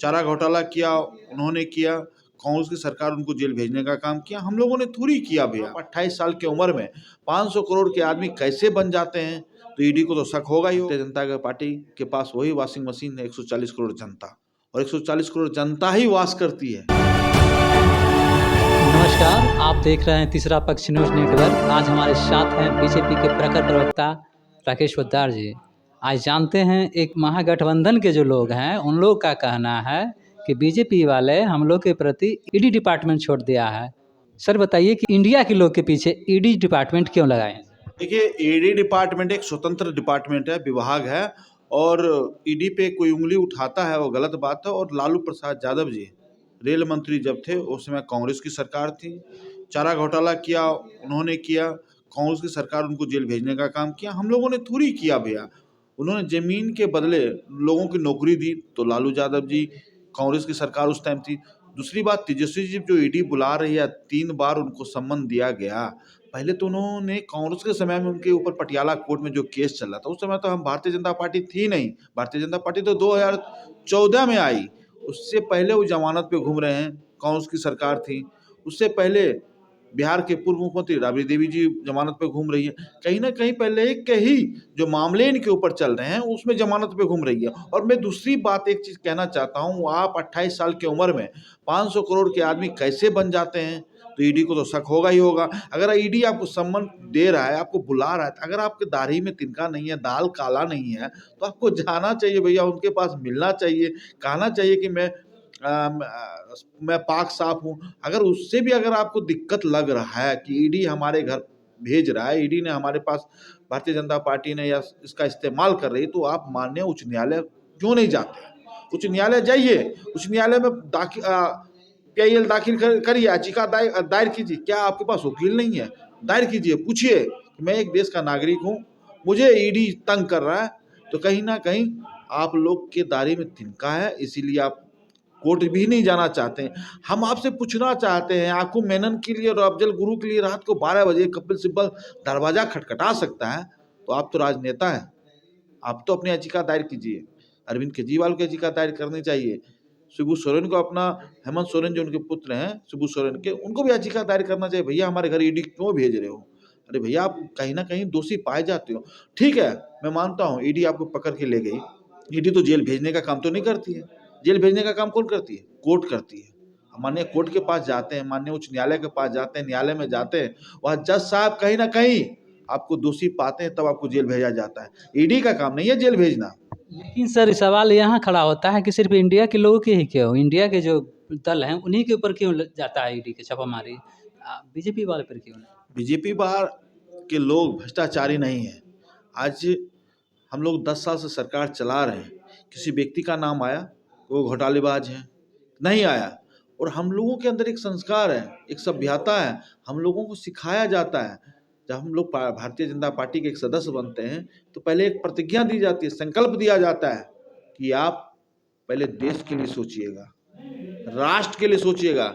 चारा घोटाला किया उन्होंने किया, कांग्रेस की सरकार उनको जेल भेजने का काम किया, हम लोगों ने थोड़ी किया भैया। 28 साल की उम्र में 500 करोड़ के आदमी कैसे बन जाते हैं, तो ईडी को तो शक होगा ही। भारतीय जनता पार्टी के पास वही वॉशिंग मशीन है 140 करोड़ जनता, और 140 करोड़ जनता ही वाश करती है। नमस्कार, आप देख रहे हैं तीसरा पक्ष न्यूज नेटवर्क। आज हमारे साथ हैं बीजेपी के प्रखर प्रवक्ता राकेश पोद्दार जी। आज जानते हैं एक महागठबंधन के जो लोग हैं उन लोग का कहना है कि बीजेपी वाले हम लोग के प्रति ईडी डिपार्टमेंट छोड़ दिया है। सर बताइए कि इंडिया के लोग के पीछे ईडी डिपार्टमेंट क्यों लगाए? देखिए, ईडी डिपार्टमेंट एक स्वतंत्र डिपार्टमेंट है, विभाग है, और ईडी पे कोई उंगली उठाता है वो गलत बात है। और लालू प्रसाद यादव जी रेल मंत्री जब थे उस समय कांग्रेस की सरकार थी, चारा घोटाला किया उन्होंने किया, कांग्रेस की सरकार उनको जेल भेजने का काम किया, हम लोगों ने थोड़ी किया भैया। उन्होंने जमीन के बदले लोगों की नौकरी दी, तो लालू यादव जी, कांग्रेस की सरकार उस टाइम थी। दूसरी बात, तेजस्वी जी जो ईडी बुला रही है, 3 बार उनको सम्मन दिया गया। पहले तो उन्होंने कांग्रेस के समय में उनके ऊपर पटियाला कोर्ट में जो केस चल रहा था, उस समय तो हम भारतीय जनता पार्टी थी नहीं, भारतीय जनता पार्टी तो 2014 में आई। उससे पहले वो जमानत पे घूम रहे हैं, कांग्रेस की सरकार थी। उससे पहले बिहार के पूर्व मुख्यमंत्री राबड़ी देवी जी जमानत पे घूम रही है। कहीं ना कहीं पहले के ही जो मामले इनके ऊपर चल रहे हैं उसमें जमानत पे घूम रही है। और मैं दूसरी बात एक चीज कहना चाहता हूँ, आप 28 साल की उम्र में 500 करोड़ के आदमी कैसे बन जाते हैं, तो ईडी को तो शक होगा ही होगा। अगर ईडी आपको सम्मन दे रहा है, आपको बुला रहा है, तो अगर आपके दाढ़ी में तिनका नहीं है, दाल काला नहीं है, तो आपको जाना चाहिए भैया, उनके पास मिलना चाहिए, कहना चाहिए कि मैं पाक साफ हूँ। अगर उससे भी अगर आपको दिक्कत लग रहा है कि ईडी हमारे घर भेज रहा है, ईडी ने हमारे पास, भारतीय जनता पार्टी ने या इसका इस्तेमाल कर रही है, तो आप माननीय उच्च न्यायालय क्यों नहीं जाते? उच्च न्यायालय जाइए, उच्च न्यायालय में पीआईएल दाखिल करिए, याचिका दायर कीजिए। क्या आपके पास वकील नहीं है? दायर कीजिए, पूछिए कि मैं एक देश का नागरिक हूँ, मुझे ईडी तंग कर रहा है। तो कहीं ना कहीं आप लोग के दाढ़ी में तिनका है, इसीलिए आप कोर्ट भी नहीं जाना चाहते हैं। हम आपसे पूछना चाहते हैं, आकू मेनन के लिए और अफजल गुरु के लिए रात को 12 बजे कपिल सिब्बल दरवाजा खटखटा सकता है, तो आप तो राजनेता हैं, आप तो अपनी याचिका दायर कीजिए। अरविंद केजरीवाल को याचिका दायर करनी चाहिए, शिबू सोरेन को, अपना हेमंत सोरेन जो उनके पुत्र हैं शिबू सोरेन के, उनको भी याचिका दायर करना चाहिए। भैया हमारे घर ईडी क्यों भेज रहे हो? अरे भैया, आप कहीं ना कहीं दोषी पाए जाते हो। ठीक है, मैं मानता हूँ ईडी आपको पकड़ के ले गई, ईडी तो जेल भेजने का काम तो नहीं करती है। जेल भेजने का काम कौन करती है? कोर्ट करती है। माननीय कोर्ट के पास जाते हैं, माननीय उच्च न्यायालय के पास जाते हैं, न्यायालय में जाते हैं, वहाँ जज साहब कहीं ना कहीं आपको दोषी पाते हैं, तब आपको जेल भेजा जाता है। ईडी का काम नहीं है जेल भेजना। लेकिन सर सवाल यहाँ खड़ा होता है कि सिर्फ इंडिया के लोगों के ही क्यों, इंडिया के जो दल हैं उन्हीं के ऊपर क्यों जाता है ईडी के छापामारी, बीजेपी वाले पर क्यों नहीं? बीजेपी बाहर के लोग भ्रष्टाचारी नहीं है। आज हम लोग 10 साल से सरकार चला रहे हैं, किसी व्यक्ति का नाम आया वो घोटालेबाज है? नहीं आया। और हम लोगों के अंदर एक संस्कार है, एक सभ्यता है, हम लोगों को सिखाया जाता है। जब हम लोग भारतीय जनता पार्टी के एक सदस्य बनते हैं, तो पहले एक प्रतिज्ञा दी जाती है, संकल्प दिया जाता है कि आप पहले देश के लिए सोचिएगा, राष्ट्र के लिए सोचिएगा,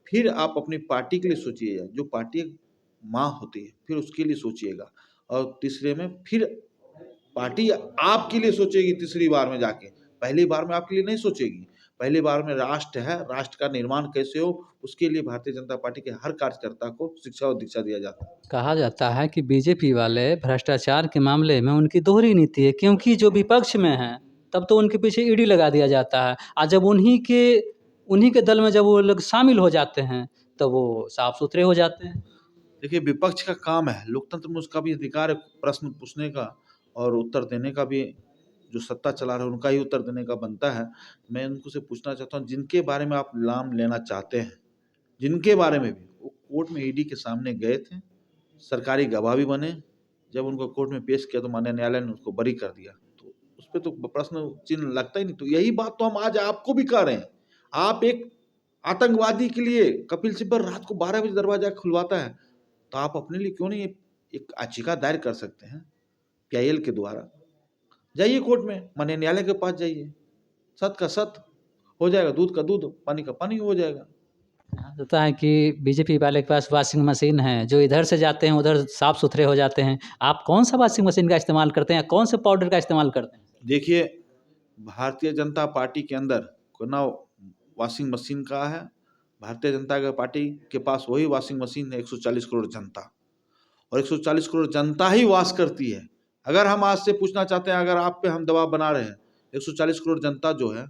फिर आप अपनी पार्टी के लिए सोचिएगा, जो पार्टी एक माँ होती है, फिर उसके लिए सोचिएगा। और तीसरे में फिर पार्टी आपके लिए सोचेगी, तीसरी बार में जाके। पहली बार में आपके लिए नहीं सोचेगी, पहली बार में राष्ट्र है, राष्ट्र का निर्माण कैसे हो, उसके लिए भारतीय जनता पार्टी के हर कार्यकर्ता को शिक्षा और दीक्षा दिया जाता है। कहा जाता है कि बीजेपी वाले भ्रष्टाचार के मामले में उनकी दोहरी नीति है, क्योंकि जो विपक्ष में हैं तब तो उनके पीछे ईडी लगा दिया जाता है, और जब उन्हीं के दल में जब वो लोग शामिल हो जाते हैं तो वो साफ सुथरे हो जाते हैं। देखिए, विपक्ष का काम है, लोकतंत्र में उसका भी अधिकार है प्रश्न पूछने का और उत्तर देने का भी। जो सत्ता चला रहे हैं उनका ही उत्तर देने का बनता है। मैं उनको से पूछना चाहता हूँ, जिनके बारे में आप नाम लेना चाहते हैं, जिनके बारे में भी वो कोर्ट में ईडी के सामने गए थे, सरकारी गवाह भी बने, जब उनको कोर्ट में पेश किया तो माननीय न्यायालय ने उसको बरी कर दिया, तो उस पर तो प्रश्न चिन्ह लगता ही नहीं। तो यही बात तो हम आज आपको भी कह रहे हैं। आप एक आतंकवादी के लिए कपिल सिब्बल रात को 12 बजे दरवाजा खुलवाता है, तो आप अपने लिए क्यों नहीं एक याचिका दायर कर सकते हैं पीआईएल के द्वारा? जाइए कोर्ट में, माननीय न्यायालय के पास जाइए, सत का सत हो जाएगा, दूध का दूध, पानी का पानी हो जाएगा। होता है कि बीजेपी वाले के पास वॉशिंग मशीन है, जो इधर से जाते हैं उधर साफ सुथरे हो जाते हैं। आप कौन सा वॉशिंग मशीन का इस्तेमाल करते हैं, कौन से पाउडर का इस्तेमाल करते हैं? देखिए, भारतीय जनता पार्टी के अंदर ना वॉशिंग मशीन का है। भारतीय जनता पार्टी के पास वही वॉशिंग मशीन है 140 करोड़ जनता, और 140 करोड़ जनता ही वास करती है। अगर हम आज से पूछना चाहते हैं, अगर आप पे हम दबाव बना रहे हैं, 140 करोड़ जनता जो है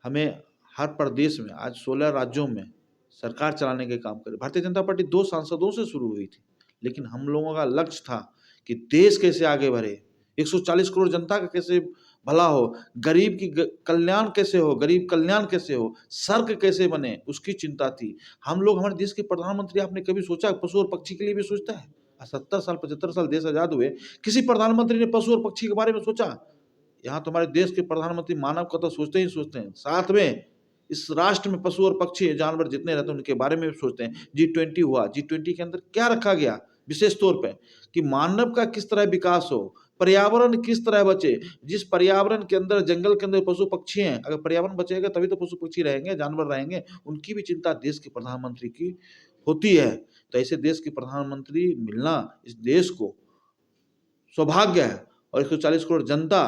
हमें हर प्रदेश में आज 16 राज्यों में सरकार चलाने के काम करे। भारतीय जनता पार्टी 2 सांसदों से शुरू हुई थी, लेकिन हम लोगों का लक्ष्य था कि देश कैसे आगे बढ़े, 140 करोड़ जनता का कैसे भला हो, गरीब की कल्याण कैसे हो, गरीब कल्याण कैसे हो, सड़क कैसे बने, उसकी चिंता थी। हम लोग, हमारे देश के प्रधानमंत्री, आपने कभी सोचा पशु और पक्षी के लिए भी सोचता है? 70 साल 75 साल देश आजाद हुए, किसी प्रधानमंत्री ने पशु और पक्षी के बारे में सोचा? यहाँ तो हमारे देश के प्रधानमंत्री मानव का तो सोचते ही सोचते हैं, साथ में इस राष्ट्र में पशु और पक्षी जानवर जितने रहते हैं उनके बारे में भी सोचते हैं। G20 हुआ, G20 के अंदर क्या रखा गया विशेष तौर पे कि मानव का किस तरह विकास हो, पर्यावरण किस तरह बचे। जिस पर्यावरण के अंदर, जंगल के अंदर पशु पक्षी हैं, अगर पर्यावरण बचेगा तभी तो पशु पक्षी रहेंगे, जानवर रहेंगे। उनकी भी चिंता देश के प्रधानमंत्री की होती है। तो ऐसे देश के प्रधानमंत्री मिलना इस देश को सौभाग्य है। और 140 करोड़ जनता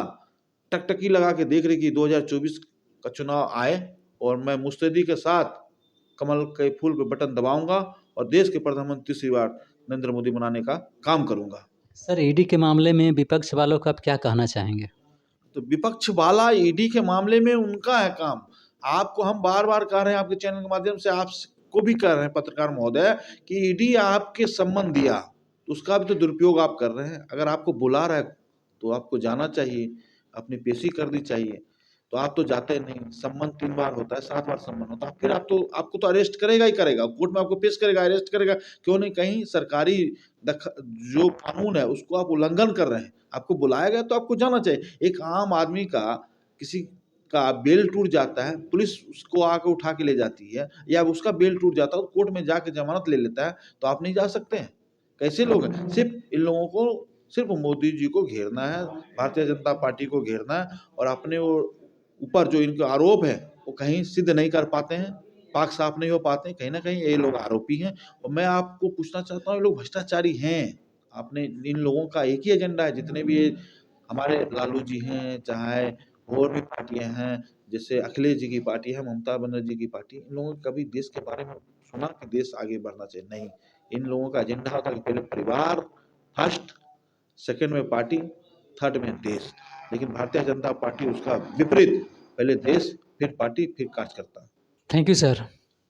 टकटकी लगा के देख रही कि 2024 का चुनाव आए, और मैं मुस्तैदी के साथ कमल के फूल पे बटन दबाऊंगा और देश के प्रधानमंत्री तीसरी बार नरेंद्र मोदी बनाने का काम करूंगा। सर, ईडी के मामले में विपक्ष वालों को आप क्या कहना चाहेंगे? तो विपक्ष वाला ईडी के मामले में उनका है काम। आपको हम बार बार कह रहे हैं, आपके चैनल के माध्यम से आपको भी कह रहे हैं पत्रकार महोदय, कि ईडी आपके सम्मान दिया तो उसका भी तो दुरुपयोग आप कर रहे हैं। अगर आपको बुला रहा है तो आपको जाना चाहिए, अपनी पेशी करनी चाहिए। तो आप तो जाते नहीं। सम्मान 3 बार होता है, 7 बार सम्मान होता है, फिर आपको तो अरेस्ट करेगा ही करेगा, कोर्ट में आपको पेश करेगा, अरेस्ट करेगा। क्यों नहीं? कहीं सरकारी जो कानून है उसको आप उल्लंघन कर रहे हैं। आपको बुलाया गया तो आपको जाना चाहिए। एक आम आदमी का, किसी का बेल टूट जाता है, पुलिस उसको आके उठा के ले जाती है, या उसका बेल टूट जाता है तो कोर्ट में जाके जमानत ले लेता है, तो आप नहीं जा सकते हैं? कैसे लोग हैं? सिर्फ इन लोगों को सिर्फ मोदी जी को घेरना है, भारतीय जनता पार्टी को घेरना है, और अपने ऊपर जो इनके आरोप है वो कहीं सिद्ध नहीं कर पाते हैं, पाक साफ नहीं हो पाते हैं। कहीं ना कहीं ये लोग आरोपी हैं। और मैं आपको पूछना चाहता हूँ, ये लोग भ्रष्टाचारी हैं। आपने, इन लोगों का एक ही एजेंडा है, जितने भी ये हमारे लालू जी हैं, चाहे और भी पार्टियां हैं, जैसे अखिलेश जी की पार्टी है, ममता बनर्जी की पार्टी, इन लोगों ने कभी देश के बारे में सुना कि देश आगे बढ़ना चाहिए? नहीं। इन लोगों का एजेंडा होता है कि पहले परिवार फर्स्ट, सेकंड में पार्टी, थर्ड में देश। लेकिन भारतीय जनता पार्टी उसका विपरीत, पहले देश, फिर पार्टी, फिर कार्यकर्ता। Thank you sir.